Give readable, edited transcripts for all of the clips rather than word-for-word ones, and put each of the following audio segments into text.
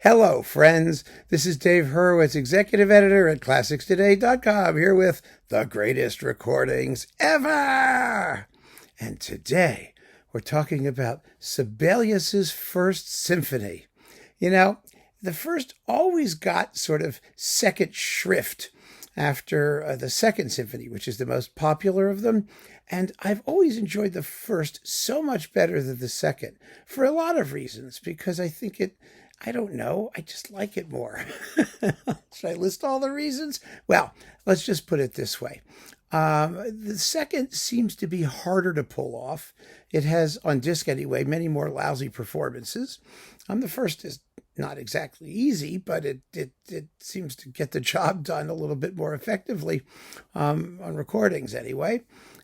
Hello, friends. This is Dave Hurwitz, executive editor at ClassicsToday.com, here with the greatest recordings ever. And today, we're talking about Sibelius's First Symphony. You know, the first always got sort of second shrift after the Second Symphony, which is the most popular of them. And I've always enjoyed the first so much better than the second for a lot of reasons, because I think I don't know, I just like it more. Should I list all the reasons? Well, let's just put it this way. The second seems to be harder to pull off. It has, on disc anyway, many more lousy performances. The first is not exactly easy, but it seems to get the job done a little bit more effectively on recordings anyway.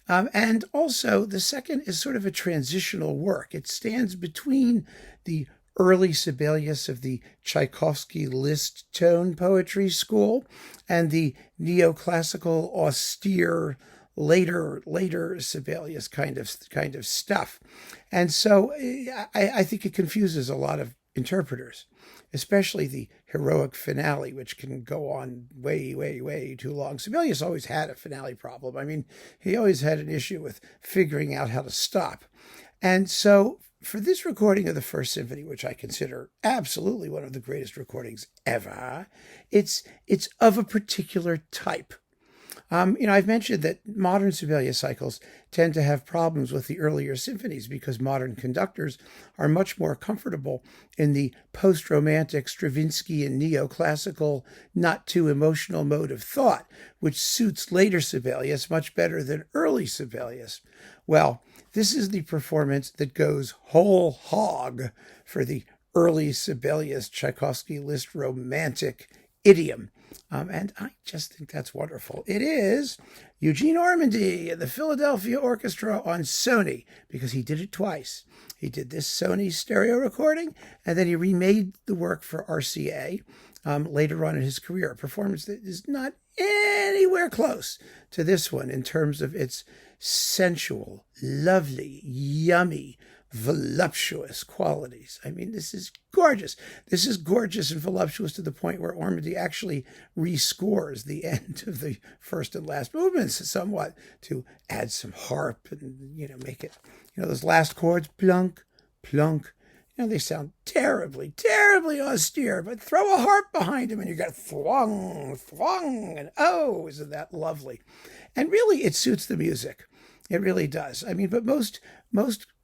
And also, the second is sort of a transitional work. It stands between the early Sibelius of the Tchaikovsky Liszt tone poetry school and the neoclassical, austere, later Sibelius kind of stuff. And so I think it confuses a lot of interpreters, especially the heroic finale, which can go on way too long. Sibelius always had a finale problem. I mean, he always had an issue with figuring out how to stop. And so for this recording of the First Symphony, which I consider absolutely one of the greatest recordings ever, it's of a particular type. I've mentioned that modern Sibelius cycles tend to have problems with the earlier symphonies because modern conductors are much more comfortable in the post-romantic Stravinsky and neoclassical, not too emotional mode of thought, which suits later Sibelius much better than early Sibelius. Well, this is the performance that goes whole hog for the early Sibelius Tchaikovsky Liszt romantic idiom. And I just think that's wonderful. It is Eugene Ormandy and the Philadelphia Orchestra on Sony, because he did it twice. He did this Sony stereo recording, and then he remade the work for RCA later on in his career. A performance that is not anywhere close to this one in terms of its sensual, lovely, yummy, voluptuous qualities. I mean, this is gorgeous. This is gorgeous and voluptuous to the point where Ormandy actually rescores the end of the first and last movements somewhat to add some harp and, make it, those last chords, plunk, plunk. They sound terribly austere, but throw a harp behind them and you got thwong, thwong, and oh, isn't that lovely? And really, it suits the music. It really does. I mean, but most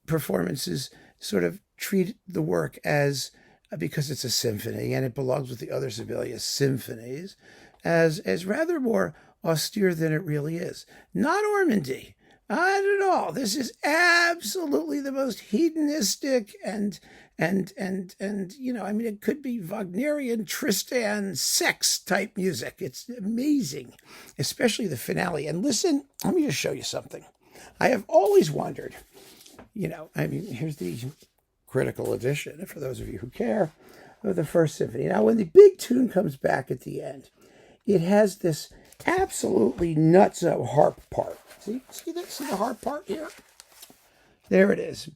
performances sort of treat the work as, because it's a symphony and it belongs with the other Sibelius symphonies, as rather more austere than it really is. Not Ormandy. Not at all. This is absolutely the most hedonistic and it could be Wagnerian Tristan sex type music. It's amazing, especially the finale. And listen, let me just show you something. I have always wondered, here's the critical edition, for those of you who care, of the First Symphony. Now, when the big tune comes back at the end, it has this absolutely nutso harp part. See that? See the harp part here? There it is.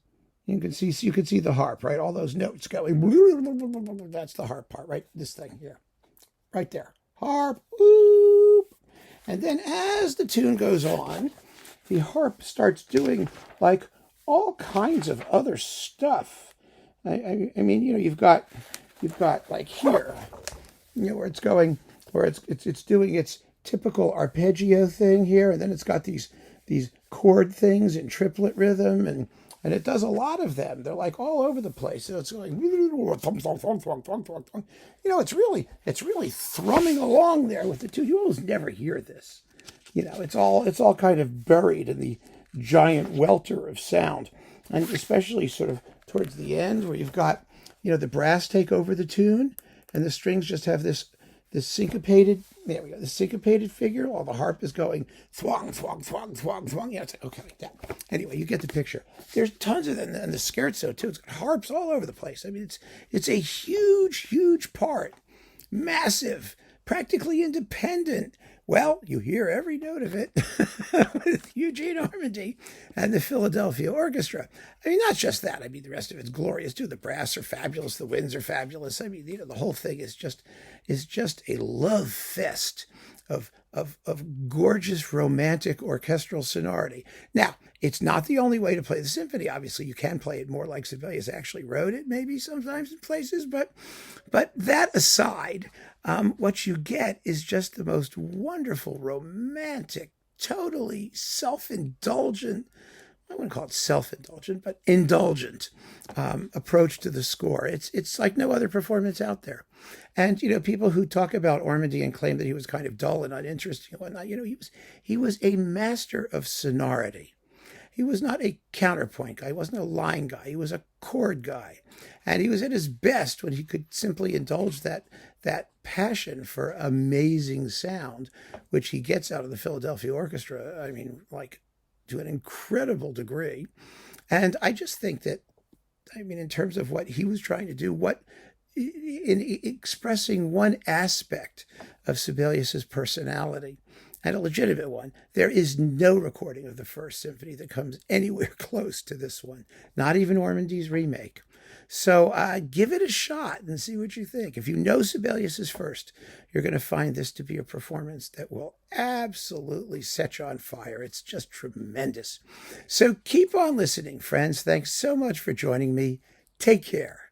You can see the harp, right? All those notes going. That's the harp part, right? This thing here, right there. Harp. Whoop. And then as the tune goes on, the harp starts doing like all kinds of other stuff. I mean, you've got like here, where it's going, where it's doing its typical arpeggio thing here, and then it's got these chord things in triplet rhythm, and it does a lot of them. They're like all over the place. So it's going, it's really thrumming along there with the tune. You almost never hear this. It's all kind of buried in the giant welter of sound, and especially sort of towards the end where you've got, the brass take over the tune, and the strings just have this syncopated, there we go, the syncopated figure while the harp is going thwong, thwong, thwong, thwong, thwong. It's like, okay, like that. Anyway, you get the picture. There's tons of them, and the scherzo too. It's got harps all over the place. I mean, it's a huge part, massive, practically independent, Well, you hear every note of it with Eugene Ormandy and the Philadelphia Orchestra. I mean, not just that. I mean, the rest of it's glorious too. The brass are fabulous. The winds are fabulous. I mean, the whole thing is just a love fest of gorgeous, romantic orchestral sonority. Now, it's not the only way to play the symphony. Obviously, you can play it more like Sibelius actually wrote it, maybe sometimes in places. But that aside, what you get is just the most wonderful, romantic, totally self-indulgent, I wouldn't call it self-indulgent, but indulgent approach to the score. It's like no other performance out there. And, people who talk about Ormandy and claim that he was kind of dull and uninteresting and whatnot, he was a master of sonority. He was not a counterpoint guy. He wasn't a line guy. He was a chord guy. And he was at his best when he could simply indulge that passion for amazing sound, which he gets out of the Philadelphia Orchestra. I mean, like, to an incredible degree. And I just think that, in terms of what he was trying to do, in expressing one aspect of Sibelius's personality, and a legitimate one, there is no recording of the First Symphony that comes anywhere close to this one, not even Ormandy's remake. So give it a shot and see what you think. If you know Sibelius's First, you're going to find this to be a performance that will absolutely set you on fire. It's just tremendous. So keep on listening, friends. Thanks so much for joining me. Take care.